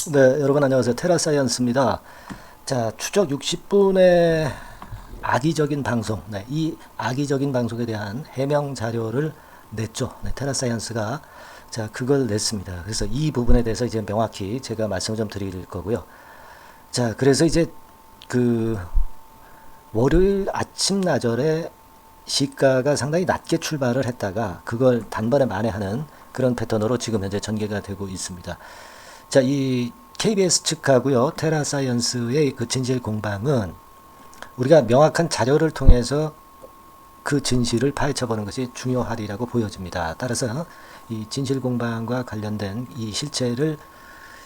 네, 여러분 안녕하세요. 테라사이언스입니다. 자, 추적 60분의 악의적인 방송, 이 악의적인 방송에 대한 해명 자료를 냈죠. 테라사이언스가 그걸 냈습니다. 그래서 이 부분에 대해서 이제 명확히 제가 말씀을 좀 드릴 거고요. 자, 그래서 이제 그 월요일 아침 나절에 시가가 상당히 낮게 출발을 했다가 그걸 단번에 만회하는 그런 패턴으로 지금 현재 전개가 되고 있습니다. 자, 이 KBS 측하고요, 테라사이언스의 그 진실 공방은 우리가 명확한 자료를 통해서 그 진실을 파헤쳐보는 것이 중요하리라고 보여집니다. 따라서 이 진실 공방과 관련된 이 실체를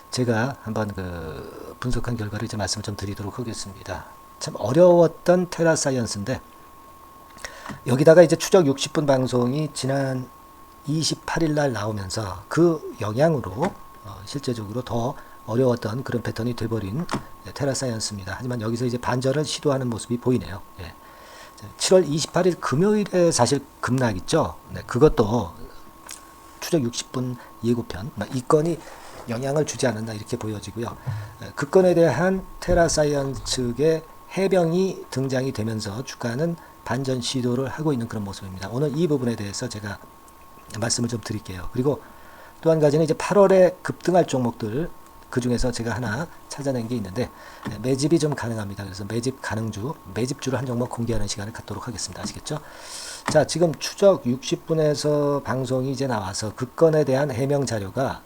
제가 한번 그 분석한 결과를 이제 말씀을 좀 드리도록 하겠습니다. 참 어려웠던 테라사이언스인데 여기다가 이제 추적 60분 방송이 지난 28일 날 나오면서 그 영향으로 실제적으로 더 어려웠던 그런 패턴이 돼버린 테라사이언스입니다. 하지만 여기서 이제 반전을 시도하는 모습이 보이네요. 7월 28일 금요일에 사실 급락 있죠. 그것도 추적 60분 예고편 이 건이 영향을 주지 않았나 이렇게 보여지고요. 그 건에 대한 테라사이언스 측의 해명이 등장이 되면서 주가는 반전 시도를 하고 있는 그런 모습입니다. 오늘 이 부분에 대해서 제가 말씀을 좀 드릴게요. 그리고 또 한 가지는 이제 8월에 급등할 종목들 그 중에서 제가 하나 찾아낸 게 있는데 매집이 좀 가능합니다. 그래서 매집 가능주, 매집주를 한 종목 공개하는 시간을 갖도록 하겠습니다. 아시겠죠? 자, 지금 추적 60분에서 방송이 이제 나와서 그 건에 대한 해명 자료가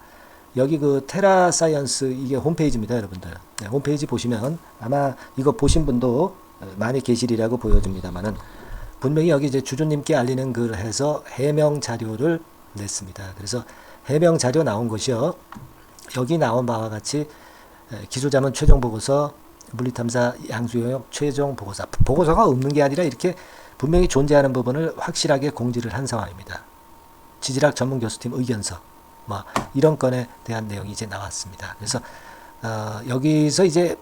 여기 그 테라사이언스 이게 홈페이지입니다, 여러분들. 홈페이지 보시면 아마 이거 보신 분도 많이 계시리라고 보여집니다만은 분명히 여기 이제 주주님께 알리는 글 해서 해명 자료를 냈습니다. 그래서 해명 자료 나온 것이요. 여기 나온 바와 같이 기술자문 최종 보고서, 물리탐사 양수영역 최종 보고서. 보고서가 없는 게 아니라 이렇게 분명히 존재하는 부분을 확실하게 공지를 한 상황입니다. 지질학 전문 교수팀 의견서, 이런 건에 대한 내용이 이제 나왔습니다. 그래서 여기서 이제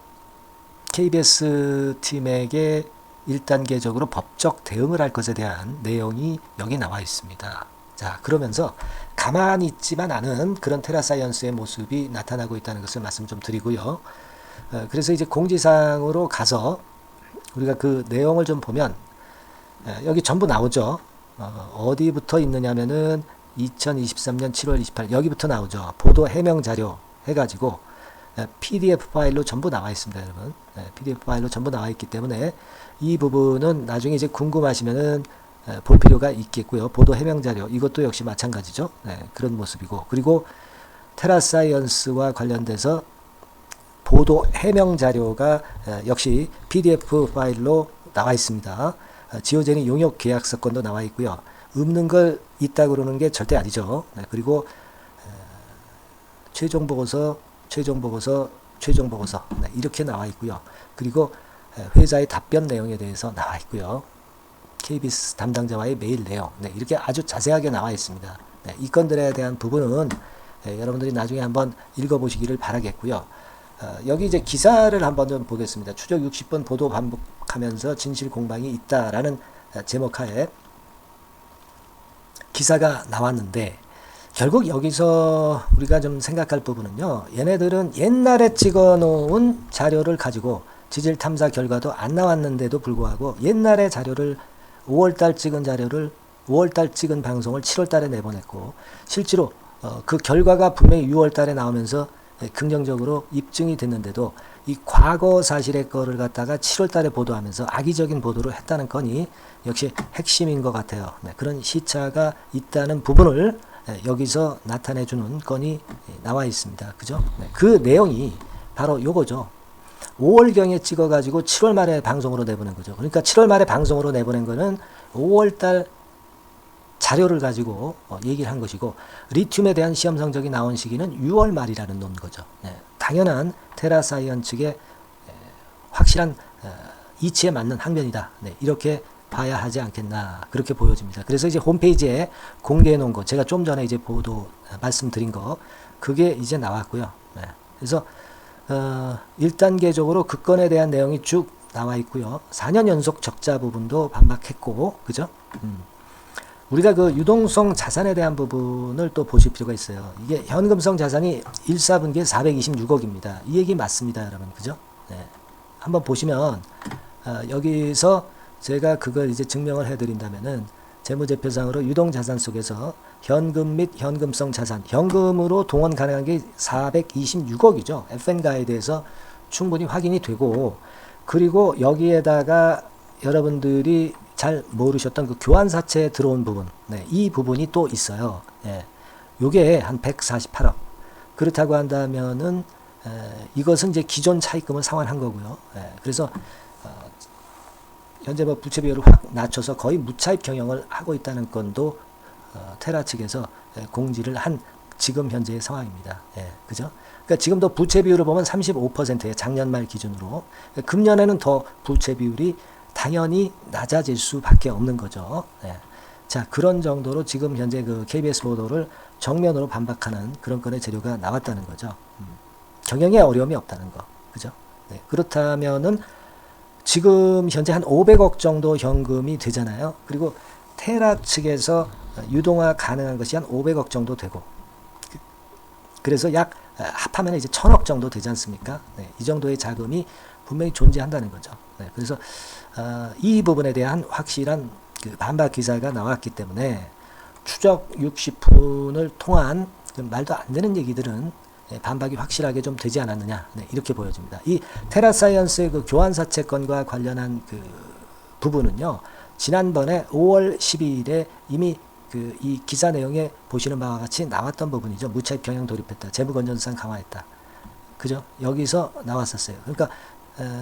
KBS 팀에게 1단계적으로 법적 대응을 할 것에 대한 내용이 여기 나와 있습니다. 자, 그러면서 가만히 있지만 않은 그런 테라사이언스의 모습이 나타나고 있다는 것을 말씀 좀 드리고요. 그래서 이제 공지사항으로 가서 우리가 그 내용을 좀 보면 여기 전부 나오죠. 어디부터 있느냐면은 2023년 7월 28일 여기부터 나오죠. 보도 해명 자료 해가지고 PDF 파일로 전부 나와 있습니다, 여러분. PDF 파일로 전부 나와 있기 때문에 이 부분은 나중에 이제 궁금하시면은 볼 필요가 있겠고요. 보도 해명 자료 이것도 역시 마찬가지죠. 그런 모습이고, 그리고 테라사이언스와 관련돼서 보도 해명 자료가 역시 PDF 파일로 나와 있습니다. 지오제니 용역 계약서 건도 나와 있고요. 없는 걸 있다 그러는 게 절대 아니죠. 그리고 최종 보고서 이렇게 나와 있고요. 그리고 회사의 답변 내용에 대해서 나와 있고요. KBS 담당자와의 메일 내용, 이렇게 아주 자세하게 나와 있습니다. 이 건들에 대한 부분은 여러분들이 나중에 한번 읽어보시기를 바라겠고요. 여기 이제 기사를 한번 좀 보겠습니다. 추적 60번 보도 반복하면서 진실 공방이 있다라는 제목하에 기사가 나왔는데, 결국 여기서 우리가 좀 생각할 부분은요, 얘네들은 옛날에 찍어 놓은 자료를 가지고 지질 탐사 결과도 안 나왔는데도 불구하고 옛날에 자료를 5월달 찍은 자료를 5월달 찍은 방송을 7월달에 내보냈고, 실제로 그 결과가 분명히 6월달에 나오면서 긍정적으로 입증이 됐는데도 이 과거 사실의 거를 갖다가 7월달에 보도하면서 악의적인 보도를 했다는 건이 역시 핵심인 것 같아요. 그런 시차가 있다는 부분을 여기서 나타내주는 건이 나와 있습니다. 그죠? 그 내용이 바로 요거죠. 5월경에 찍어가지고 7월 말에 방송으로 내보낸 거죠. 그러니까 7월 말에 방송으로 내보낸 거는 5월달 자료를 가지고 얘기를 한 것이고, 리튬에 대한 시험 성적이 나온 시기는 6월 말이라는 논 거죠. 당연한 테라사이언 측의 확실한 이치에 맞는 항변이다. 이렇게 봐야 하지 않겠나 그렇게 보여집니다. 그래서 이제 홈페이지에 공개해 놓은 거, 제가 좀 전에 이제 보도 말씀드린 거, 그게 이제 나왔고요. 그래서 1단계적으로 그 건에 대한 내용이 쭉 나와 있고요. 4년 연속 적자 부분도 반박했고, 그죠? 우리가 그 유동성 자산에 대한 부분을 또 보실 필요가 있어요. 이게 현금성 자산이 1, 4분기에 426억입니다. 이 얘기 맞습니다, 여러분. 그죠? 네. 한번 보시면, 여기서 제가 그걸 이제 증명을 해드린다면은, 재무제표상으로 유동자산 속에서 현금 및 현금성 자산, 현금으로 동원 가능한 게 426억이죠. FN 가이드에서 충분히 확인이 되고, 그리고 여기에다가 여러분들이 잘 모르셨던 그 교환사채에 들어온 부분, 네, 이 부분이 또 있어요. 예, 요게 한 148억. 그렇다고 한다면은, 이것은 이제 기존 차입금을 상환한 거고요. 예, 그래서, 현재 뭐 부채 비율을 확 낮춰서 거의 무차입 경영을 하고 있다는 건도, 테라 측에서 공지를 한 지금 현재의 상황입니다. 예, 그죠? 그러니까 지금도 부채 비율을 보면 35%예요. 작년 말 기준으로. 금년에는 더 부채 비율이 당연히 낮아질 수밖에 없는 거죠. 예. 자, 그런 정도로 지금 현재 그 KBS 보도를 정면으로 반박하는 그런 건의 재료가 나왔다는 거죠. 경영에 어려움이 없다는 거. 그죠? 네. 그렇다면은 지금 현재 한 500억 정도 현금이 되잖아요. 그리고 테라 측에서 유동화 가능한 것이 한 500억 정도 되고, 그래서 약 합하면 이제 1000억 정도 되지 않습니까? 네. 이 정도의 자금이 분명히 존재한다는 거죠. 네. 그래서 이 부분에 대한 확실한 그 반박 기사가 나왔기 때문에 추적 60분을 통한 말도 안 되는 얘기들은 반박이 확실하게 좀 되지 않았느냐, 네, 이렇게 보여집니다. 이 테라사이언스의 그 교환사채권과 관련한 그 부분은요, 지난번에 5월 12일에 이미 그 이 기사 내용에 보시는 바와 같이 나왔던 부분이죠. 무차입 경영 돌입했다, 재무건전성 강화했다, 그죠? 여기서 나왔었어요. 그러니까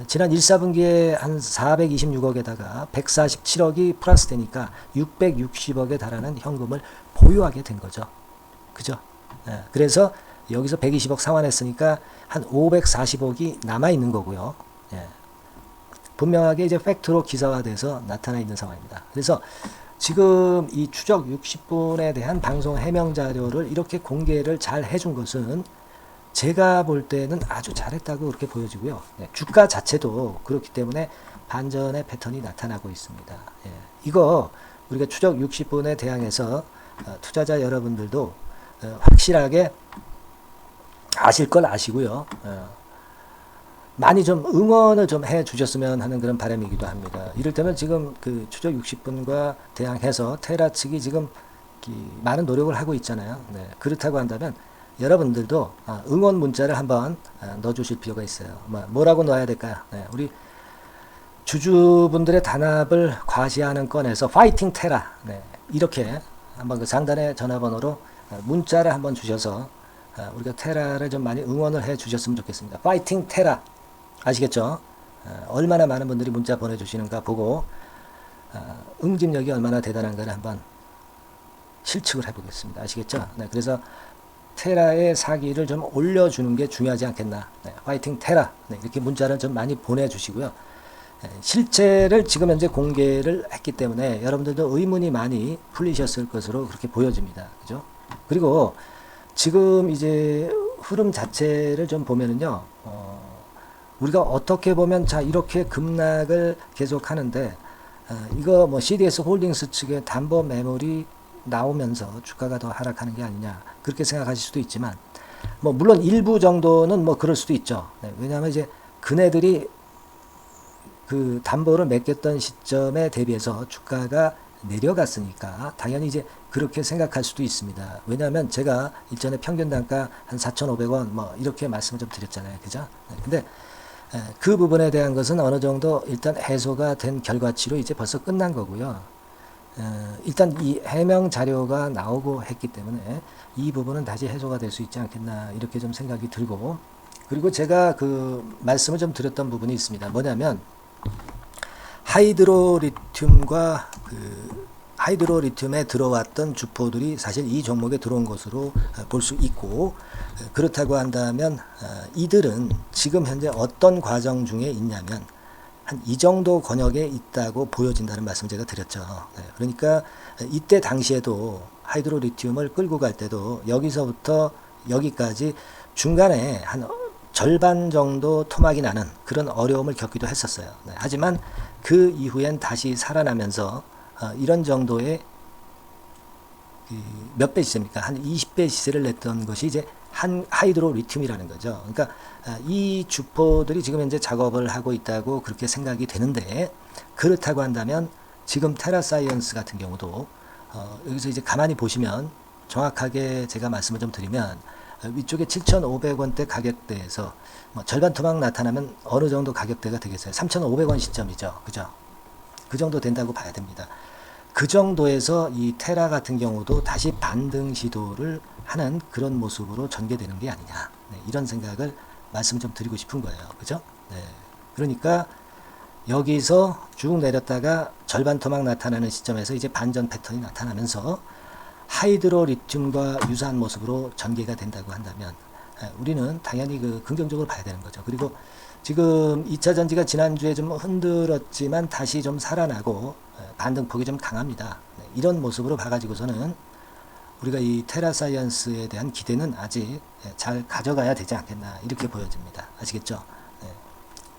지난 1, 4분기에 한 426억에다가 147억이 플러스 되니까 660억에 달하는 현금을 보유하게 된 거죠. 그죠? 그래서 여기서 120억 상환했으니까 한 540억이 남아있는 거고요. 예. 분명하게 이제 팩트로 기사화돼서 나타나 있는 상황입니다. 그래서 지금 이 추적 60분에 대한 방송 해명 자료를 이렇게 공개를 잘 해준 것은 제가 볼 때는 아주 잘했다고 그렇게 보여지고요. 네, 주가 자체도 그렇기 때문에 반전의 패턴이 나타나고 있습니다. 예, 이거 우리가 추적 60분에 대항해서 투자자 여러분들도 확실하게 아실 걸 아시고요. 많이 좀 응원을 좀 해 주셨으면 하는 그런 바람이기도 합니다. 이를테면 지금 그 추적 60분과 대항해서 테라 측이 지금 많은 노력을 하고 있잖아요. 네, 그렇다고 한다면 여러분들도 응원 문자를 한번 넣어주실 필요가 있어요. 뭐라고 넣어야 될까요? 네, 우리 주주분들의 단합을 과시하는 건에서 파이팅 테라, 네, 이렇게 한번 그 상단의 전화번호로 문자를 한번 주셔서 우리가 테라를 좀 많이 응원을 해 주셨으면 좋겠습니다. 파이팅 테라, 아시겠죠? 얼마나 많은 분들이 문자 보내주시는가 보고 응집력이 얼마나 대단한가를 한번 실측을 해보겠습니다. 아시겠죠? 네, 그래서 테라의 사기를 좀 올려주는 게 중요하지 않겠나. 네, 화이팅 테라. 네, 이렇게 문자를 좀 많이 보내주시고요. 네, 실체를 지금 현재 공개를 했기 때문에 여러분들도 의문이 많이 풀리셨을 것으로 그렇게 보여집니다. 그죠? 그리고 지금 이제 흐름 자체를 좀 보면은요, 우리가 어떻게 보면 자, 이렇게 급락을 계속 하는데, 이거 뭐 CDS 홀딩스 측의 담보 매물이 나오면서 주가가 더 하락하는 게 아니냐, 그렇게 생각하실 수도 있지만, 뭐 물론 일부 정도는 뭐 그럴 수도 있죠. 네, 왜냐하면 이제 그네들이 그 담보를 맡겼던 시점에 대비해서 주가가 내려갔으니까 당연히 이제 그렇게 생각할 수도 있습니다. 왜냐하면 제가 일전에 평균 단가 한 4,500원 뭐 이렇게 말씀을 좀 드렸잖아요. 그죠? 네, 근데 그 부분에 대한 것은 어느 정도 일단 해소가 된 결과치로 이제 벌써 끝난 거고요. 일단 이 해명 자료가 나오고 했기 때문에 이 부분은 다시 해소가 될 수 있지 않겠나, 이렇게 좀 생각이 들고, 그리고 제가 그 말씀을 좀 드렸던 부분이 있습니다. 뭐냐면 하이드로리튬과 그 하이드로리튬에 들어왔던 주포들이 사실 이 종목에 들어온 것으로 볼 수 있고, 그렇다고 한다면 이들은 지금 현재 어떤 과정 중에 있냐면 한 이 정도 권역에 있다고 보여진다는 말씀 제가 드렸죠. 네, 그러니까 이때 당시에도 하이드로리튬을 끌고 갈 때도 여기서부터 여기까지 중간에 한 절반 정도 토막이 나는 그런 어려움을 겪기도 했었어요. 네, 하지만 그 이후엔 다시 살아나면서 이런 정도의 몇 배 시세입니까? 한 20배 시세를 냈던 것이 이제 한 하이드로 리튬이라는 거죠. 그러니까 이 주포들이 지금 현재 작업을 하고 있다고 그렇게 생각이 되는데, 그렇다고 한다면 지금 테라사이언스 같은 경우도 여기서 이제 가만히 보시면 정확하게 제가 말씀을 좀 드리면, 위쪽에 7,500원대 가격대에서 뭐 절반 토막 나타나면 어느 정도 가격대가 되겠어요? 3,500원 시점이죠. 그죠? 그 정도 된다고 봐야 됩니다. 그 정도에서 이 테라 같은 경우도 다시 반등 시도를 하는 그런 모습으로 전개되는 게 아니냐. 네, 이런 생각을 말씀 좀 드리고 싶은 거예요. 그죠? 네. 그러니까 여기서 쭉 내렸다가 절반 토막 나타나는 시점에서 이제 반전 패턴이 나타나면서 하이드로 리튬과 유사한 모습으로 전개가 된다고 한다면, 우리는 당연히 긍정적으로 봐야 되는 거죠. 그리고 지금 2차 전지가 지난주에 좀 흔들었지만 다시 좀 살아나고 반등폭이 좀 강합니다. 이런 모습으로 봐가지고서는 우리가 이 테라사이언스에 대한 기대는 아직 잘 가져가야 되지 않겠나, 이렇게 보여집니다. 아시겠죠?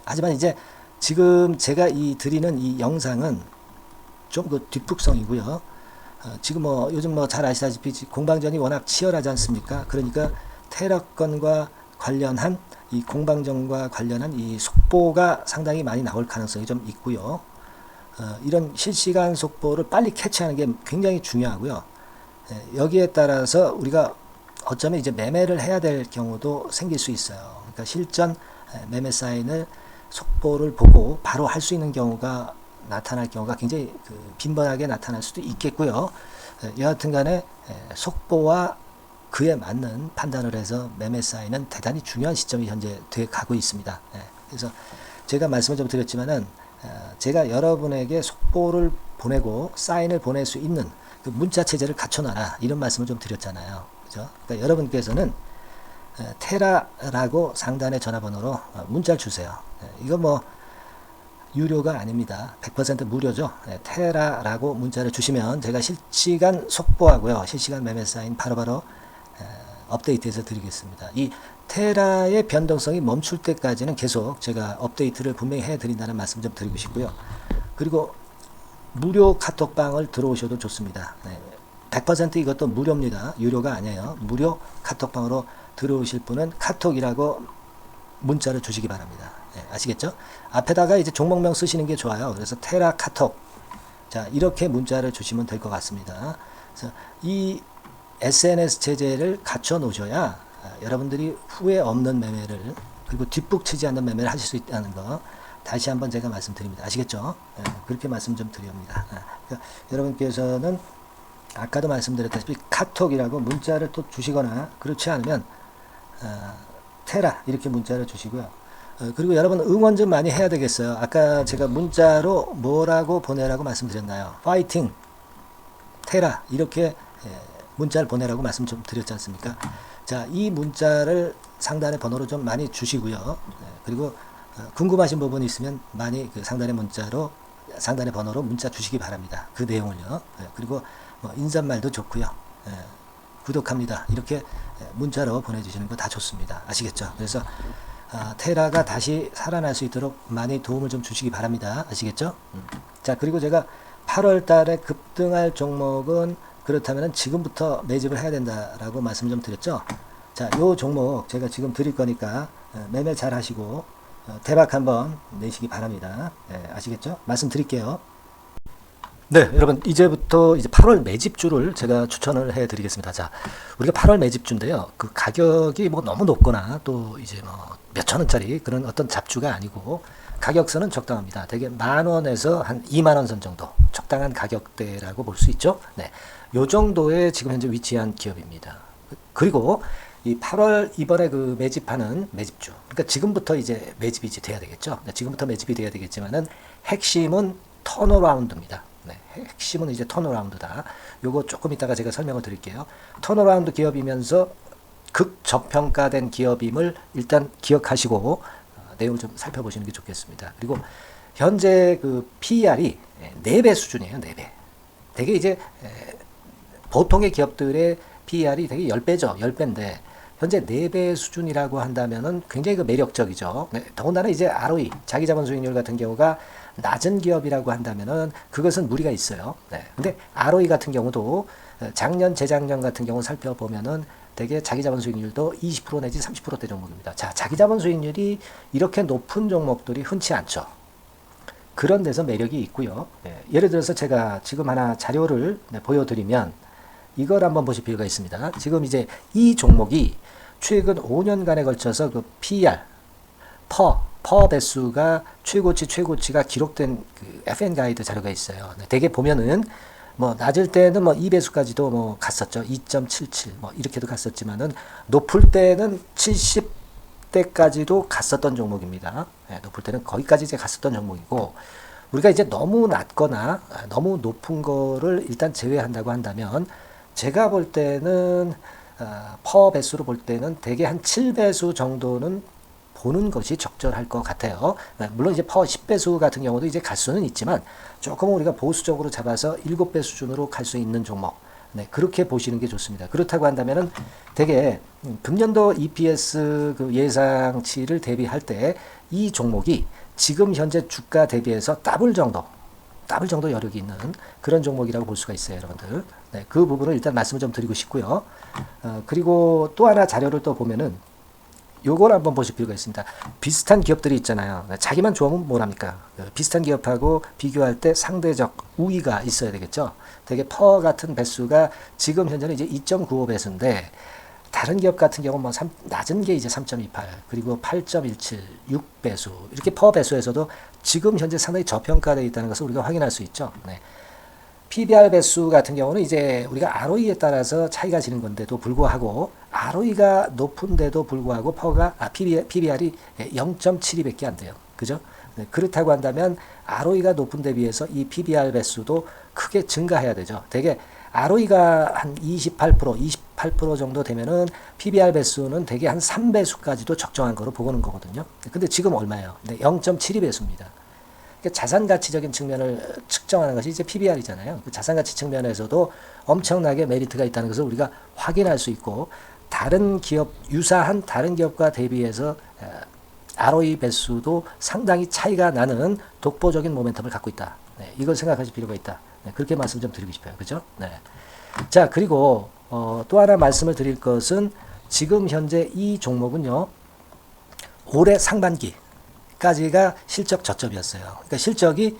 하지만 이제 지금 제가 드리는 이 영상은 좀 뒷북성이고요. 지금 요즘 잘 아시다시피 공방전이 워낙 치열하지 않습니까? 그러니까 테라건과 관련한 이 공방전과 관련한 이 속보가 상당히 많이 나올 가능성이 좀 있고요. 이런 실시간 속보를 빨리 캐치하는 게 굉장히 중요하고요. 여기에 따라서 우리가 어쩌면 이제 매매를 해야 될 경우도 생길 수 있어요. 그러니까 실전 매매 사인을 속보를 보고 바로 할 수 있는 경우가 나타날 경우가 굉장히 빈번하게 나타날 수도 있겠고요. 여하튼 간에 속보와 그에 맞는 판단을 해서 매매 사인은 대단히 중요한 시점이 현재 돼 가고 있습니다. 그래서 제가 말씀을 좀 드렸지만은, 제가 여러분에게 속보를 보내고 사인을 보낼 수 있는 그 문자 체제를 갖춰놔라, 이런 말씀을 좀 드렸잖아요. 그죠? 그러니까 여러분께서는 테라라고 상단의 전화번호로 문자를 주세요. 이거 유료가 아닙니다. 100% 무료죠. 테라라고 문자를 주시면 제가 실시간 속보하고요, 실시간 매매 사인 바로바로 업데이트해서 드리겠습니다. 이 테라의 변동성이 멈출 때까지는 계속 제가 업데이트를 분명히 해드린다는 말씀 좀 드리고 싶고요. 그리고 무료 카톡방을 들어오셔도 좋습니다. 100% 이것도 무료입니다. 유료가 아니에요. 무료 카톡방으로 들어오실 분은 카톡이라고 문자를 주시기 바랍니다. 아시겠죠? 앞에다가 이제 종목명 쓰시는 게 좋아요. 그래서 테라 카톡. 자, 이렇게 문자를 주시면 될 것 같습니다. 그래서 이 SNS 체제를 갖춰 놓으셔야 여러분들이 후회 없는 매매를, 그리고 뒷북 치지 않는 매매를 하실 수 있다는 거 다시 한번 제가 말씀드립니다. 아시겠죠? 그렇게 말씀 좀 드립니다. 그러니까 여러분께서는 아까도 말씀드렸다시피 카톡이라고 문자를 또 주시거나, 그렇지 않으면 테라 이렇게 문자를 주시고요. 그리고 여러분 응원 좀 많이 해야 되겠어요. 아까 제가 문자로 뭐라고 보내라고 말씀드렸나요? 파이팅 테라 이렇게 문자를 보내라고 말씀 좀 드렸지 않습니까? 자, 이 문자를 상단의 번호로 좀 많이 주시고요. 그리고 궁금하신 부분이 있으면 많이 상단의 번호로 문자 주시기 바랍니다. 그 내용을요. 그리고 인사말도 좋고요. 구독합니다. 이렇게 문자로 보내주시는 거 다 좋습니다. 아시겠죠? 그래서 테라가 다시 살아날 수 있도록 많이 도움을 좀 주시기 바랍니다. 아시겠죠? 자, 그리고 제가 8월 달에 급등할 종목은 그렇다면 지금부터 매집을 해야 된다라고 말씀 좀 드렸죠. 자, 요 종목 제가 지금 드릴 거니까 매매 잘 하시고 대박 한번 내시기 바랍니다. 아시겠죠? 말씀 드릴게요. 네, 여러분 이제부터 이제 8월 매집주를 제가 추천을 해드리겠습니다. 자, 우리가 8월 매집주인데요. 그 가격이 너무 높거나 또 이제 몇천 원짜리 그런 어떤 잡주가 아니고, 가격선은 적당합니다. 대개 10,000원에서 한 20,000원 선 정도 적당한 가격대라고 볼 수 있죠. 네, 요 정도에 지금 현재 위치한 기업입니다. 그리고 이 8월 이번에 매집하는 매집주, 그러니까 지금부터 이제 매집이 돼야 되겠죠. 네, 지금부터 매집이 돼야 되겠지만은 핵심은 턴어라운드입니다. 네, 핵심은 이제 턴어라운드다. 요거 조금 이따가 제가 설명을 드릴게요. 턴어라운드 기업이면서 극저평가된 기업임을 일단 기억하시고 내용을 좀 살펴보시는 게 좋겠습니다. 그리고 현재 PER이 4배 수준이에요. 4배. 되게 이제 보통의 기업들의 PER이 되게 10배죠. 10배인데 현재 4배 수준이라고 한다면은 굉장히 매력적이죠. 네, 더군다나 이제 ROE, 자기자본 수익률 같은 경우가 낮은 기업이라고 한다면은 그것은 무리가 있어요. 네. 근데 ROE 같은 경우도 작년, 재작년 같은 경우 살펴보면은 대개 자기자본 수익률도 20% 내지 30%대 종목입니다. 자, 자기자본 수익률이 이렇게 높은 종목들이 흔치 않죠. 그런 데서 매력이 있고요. 예를 들어서 제가 지금 하나 자료를 보여드리면 이걸 한번 보실 필요가 있습니다. 지금 이제 이 종목이 최근 5년간에 걸쳐서 그 PER, 퍼 배수가 최고치가 기록된 그 FN 가이드 자료가 있어요. 대개 보면은 뭐 낮을 때는 뭐 2배수까지도 뭐 갔었죠. 2.77 뭐 이렇게도 갔었지만은 높을 때는 70대까지도 갔었던 종목입니다. 높을 때는 거기까지 이제 갔었던 종목이고, 우리가 이제 너무 낮거나 너무 높은 거를 일단 제외한다고 한다면 제가 볼 때는 퍼 배수로 볼 때는 대개 한 7배수 정도는 보는 것이 적절할 것 같아요. 물론 이제 퍼 10배수 같은 경우도 이제 갈 수는 있지만 조금 우리가 보수적으로 잡아서 7배 수준으로 갈 수 있는 종목. 그렇게 보시는 게 좋습니다. 그렇다고 한다면은 되게 금년도 EPS 그 예상치를 대비할 때 이 종목이 지금 현재 주가 대비해서 더블 정도 여력이 있는 그런 종목이라고 볼 수가 있어요, 여러분들. 그 부분을 일단 말씀을 좀 드리고 싶고요. 그리고 또 하나 자료를 또 보면은 요걸 한번 보실 필요가 있습니다. 비슷한 기업들이 있잖아요. 자기만 좋으면 뭐랍니까? 비슷한 기업하고 비교할 때 상대적 우위가 있어야 되겠죠. 되게 퍼 같은 배수가 지금 현재는 이제 2.95배수인데 다른 기업 같은 경우는 뭐 낮은 게 이제 3.28, 그리고 8.17, 6배수 이렇게 퍼 배수에서도 지금 현재 상당히 저평가되어 있다는 것을 우리가 확인할 수 있죠. PBR 배수 같은 경우는 이제 우리가 ROE에 따라서 차이가 지는 건데도 불구하고 ROE가 높은데도 불구하고 PBR이 0.72밖에 안 돼요. 그죠? 그렇다고 한다면 ROE가 높은 데 비해서 이 PBR 배수도 크게 증가해야 되죠. 되게 ROE가 한 28% 정도 되면은 PBR 배수는 되게 한 3배수까지도 적정한 거로 보고는 거거든요. 근데 지금 얼마예요? 0.72배수입니다. 자산 가치적인 측면을 측정하는 것이 이제 PBR이잖아요. 그 자산 가치 측면에서도 엄청나게 메리트가 있다는 것을 우리가 확인할 수 있고, 다른 기업, 유사한 다른 기업과 대비해서 ROE 배수도 상당히 차이가 나는 독보적인 모멘텀을 갖고 있다. 이걸 생각하실 필요가 있다. 그렇게 말씀 좀 드리고 싶어요. 그죠? 자, 그리고 또 하나 말씀을 드릴 것은 지금 현재 이 종목은요, 올해 상반기 까지가 실적 저점이었어요. 그러니까 실적이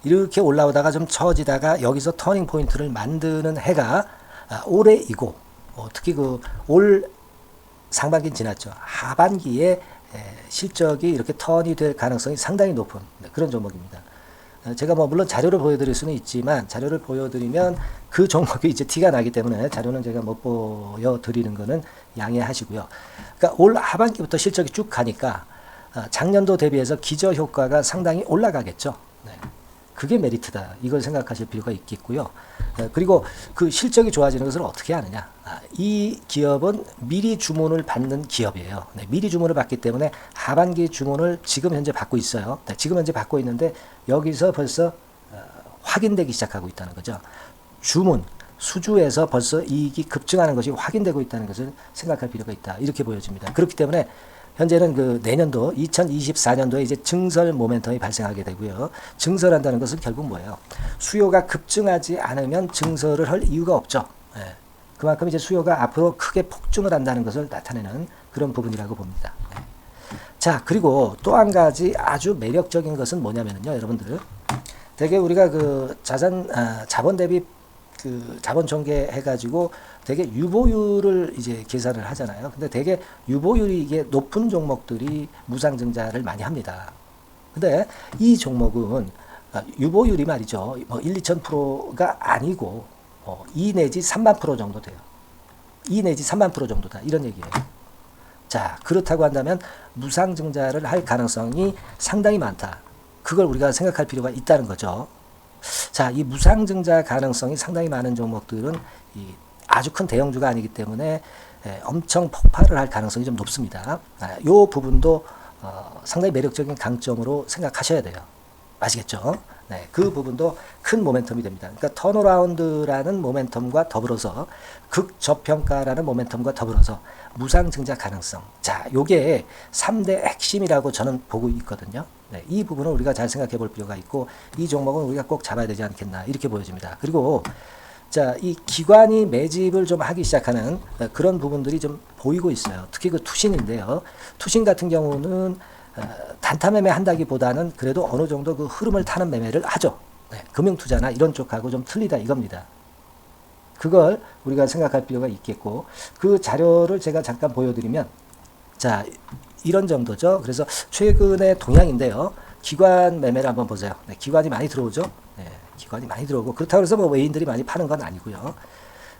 이렇게 올라오다가 좀 처지다가 여기서 터닝 포인트를 만드는 해가 올해이고, 특히 그 올 상반기는 지났죠. 하반기에 실적이 이렇게 턴이 될 가능성이 상당히 높은 그런 종목입니다. 제가 뭐 물론 자료를 보여드릴 수는 있지만 자료를 보여드리면 그 종목이 이제 티가 나기 때문에 자료는 제가 못 보여드리는 거는 양해하시고요. 그러니까 올 하반기부터 실적이 쭉 가니까 작년도 대비해서 기저 효과가 상당히 올라가겠죠. 그게 메리트다. 이걸 생각하실 필요가 있겠고요. 그리고 그 실적이 좋아지는 것을 어떻게 아느냐. 이 기업은 미리 주문을 받는 기업이에요. 미리 주문을 받기 때문에 하반기 주문을 지금 현재 받고 있어요. 지금 현재 받고 있는데 여기서 벌써 확인되기 시작하고 있다는 거죠. 주문, 수주에서 벌써 이익이 급증하는 것이 확인되고 있다는 것을 생각할 필요가 있다. 이렇게 보여집니다. 그렇기 때문에 현재는 그 내년도 2024년도에 이제 증설 모멘텀이 발생하게 되고요. 증설한다는 것은 결국 뭐예요? 수요가 급증하지 않으면 증설을 할 이유가 없죠. 그만큼 이제 수요가 앞으로 크게 폭증을 한다는 것을 나타내는 그런 부분이라고 봅니다. 자, 그리고 또 한 가지 아주 매력적인 것은 뭐냐면요, 여러분들. 되게 우리가 그 자본 대비 그 자본 전개해가지고 되게 유보율을 이제 계산을 하잖아요. 근데 되게 유보율이 이게 높은 종목들이 무상증자를 많이 합니다. 근데 이 종목은 유보율이 말이죠. 뭐 1~2,000%가 아니고 2 내지 3만 프로 정도 돼요. 2 내지 3만 프로 정도다. 이런 얘기예요. 자, 그렇다고 한다면 무상증자를 할 가능성이 상당히 많다. 그걸 우리가 생각할 필요가 있다는 거죠. 자, 이 무상증자 가능성이 상당히 많은 종목들은 아주 큰 대형주가 아니기 때문에 엄청 폭발을 할 가능성이 좀 높습니다. 이 부분도 상당히 매력적인 강점으로 생각하셔야 돼요. 아시겠죠? 그 부분도 큰 모멘텀이 됩니다. 그러니까 턴어라운드라는 모멘텀과 더불어서 극저평가라는 모멘텀과 더불어서 무상증자 가능성. 자, 요게 3대 핵심이라고 저는 보고 있거든요. 이 부분을 우리가 잘 생각해 볼 필요가 있고, 이 종목은 우리가 꼭 잡아야 되지 않겠나 이렇게 보여집니다. 그리고 자, 이 기관이 매집을 좀 하기 시작하는 그런 부분들이 좀 보이고 있어요. 특히 그 투신인데요. 투신 같은 경우는 단타 매매 한다기보다는 그래도 어느 정도 그 흐름을 타는 매매를 하죠. 네, 금융투자나 이런 쪽하고 좀 틀리다 이겁니다. 그걸 우리가 생각할 필요가 있겠고, 그 자료를 제가 잠깐 보여드리면, 자, 이런 정도죠. 그래서 최근의 동향인데요. 기관 매매를 한번 보세요. 네, 기관이 많이 들어오죠. 네, 기관이 많이 들어오고, 그렇다고 해서 뭐 외인들이 많이 파는 건 아니고요.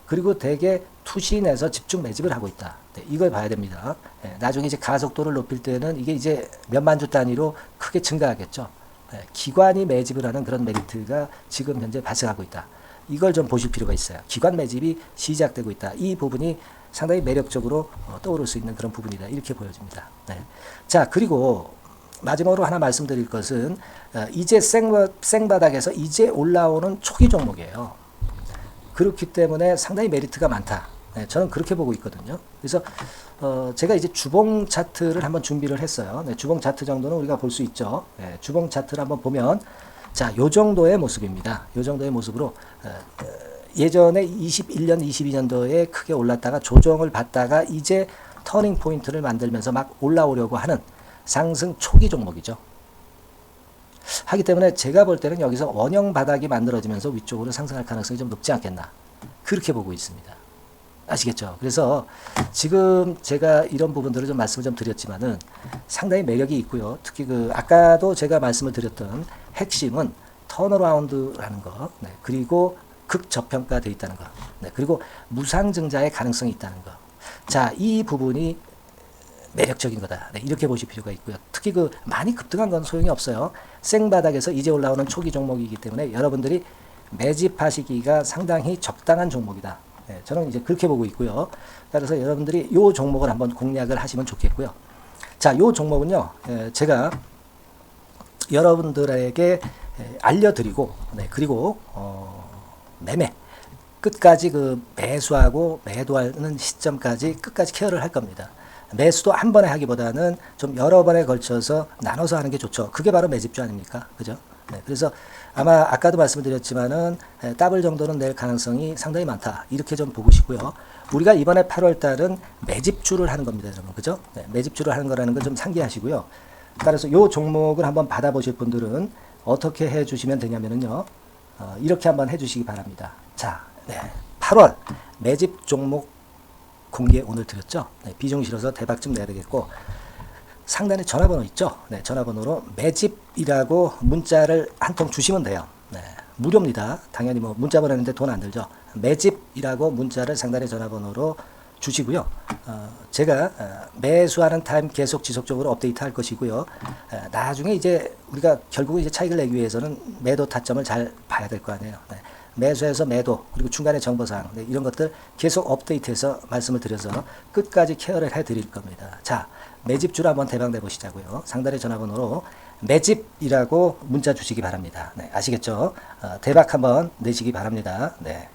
그리고 대개 투신에서 집중 매집을 하고 있다. 네, 이걸 봐야 됩니다. 네, 나중에 이제 가속도를 높일 때는 이게 이제 몇만 주 단위로 크게 증가하겠죠. 네, 기관이 매집을 하는 그런 메리트가 지금 현재 발생하고 있다. 이걸 좀 보실 필요가 있어요. 기관 매집이 시작되고 있다. 이 부분이 상당히 매력적으로 떠오를 수 있는 그런 부분이다. 이렇게 보여집니다. 네. 자, 그리고 마지막으로 하나 말씀드릴 것은 이제 생바닥에서 이제 올라오는 초기 종목이에요. 그렇기 때문에 상당히 메리트가 많다. 네, 저는 그렇게 보고 있거든요. 그래서 제가 이제 주봉 차트를 한번 준비를 했어요. 네, 주봉 차트 정도는 우리가 볼 수 있죠. 네, 주봉 차트를 한번 보면 자, 요 정도의 모습입니다. 요 정도의 모습으로 예전에 21년, 22년도에 크게 올랐다가 조정을 받다가 이제 터닝 포인트를 만들면서 막 올라오려고 하는 상승 초기 종목이죠. 하기 때문에 제가 볼 때는 여기서 원형 바닥이 만들어지면서 위쪽으로 상승할 가능성이 좀 높지 않겠나. 그렇게 보고 있습니다. 아시겠죠? 그래서 지금 제가 이런 부분들을 좀 말씀을 좀 드렸지만은 상당히 매력이 있고요. 특히 그 아까도 제가 말씀을 드렸던 핵심은 턴어라운드라는 거, 네, 그리고 극저평가되어 있다는 거, 네, 그리고 무상증자의 가능성이 있다는 거. 자, 이 부분이 매력적인 거다. 네, 이렇게 보실 필요가 있고요. 특히 그 많이 급등한 건 소용이 없어요. 생바닥에서 이제 올라오는 초기 종목이기 때문에 여러분들이 매집하시기가 상당히 적당한 종목이다. 네, 저는 이제 그렇게 보고 있고요. 따라서 여러분들이 이 종목을 한번 공략을 하시면 좋겠고요. 자, 이 종목은요, 제가 여러분들에게 알려드리고, 네, 그리고 매매 끝까지 그 매수하고 매도하는 시점까지 끝까지 케어를 할 겁니다. 매수도 한 번에 하기보다는 좀 여러 번에 걸쳐서 나눠서 하는 게 좋죠. 그게 바로 매집주 아닙니까? 그죠? 네, 그래서 아마 아까도 말씀드렸지만은 더블 정도는 낼 가능성이 상당히 많다. 이렇게 좀 보시고요. 우리가 이번에 8월 달은 매집주를 하는 겁니다, 여러분. 그죠? 네, 매집주를 하는 거라는 걸 좀 상기하시고요. 따라서 이 종목을 한번 받아보실 분들은 어떻게 해 주시면 되냐면요. 이렇게 한번 해 주시기 바랍니다. 자, 네, 8월 매집 종목 공개 오늘 드렸죠. 네, 비중 실어서 대박 좀 내야 되겠고, 상단에 전화번호 있죠. 네, 전화번호로 매집이라고 문자를 한 통 주시면 돼요. 네, 무료입니다. 당연히 뭐 문자 보내는데 돈 안 들죠. 매집이라고 문자를 상단의 전화번호로 주시고요. 제가 매수하는 타임 계속 지속적으로 업데이트 할 것이고요. 나중에 이제 우리가 결국은 이제 차익을 내기 위해서는 매도 타점을 잘 봐야 될 거 아니에요. 네. 매수해서 매도, 그리고 중간에 정보사항, 네, 이런 것들 계속 업데이트해서 말씀을 드려서 끝까지 케어를 해드릴 겁니다. 자, 매집주를 한번 대박 내보시자고요. 상단의 전화번호로 매집이라고 문자 주시기 바랍니다. 네, 아시겠죠? 대박 한번 내시기 바랍니다. 네.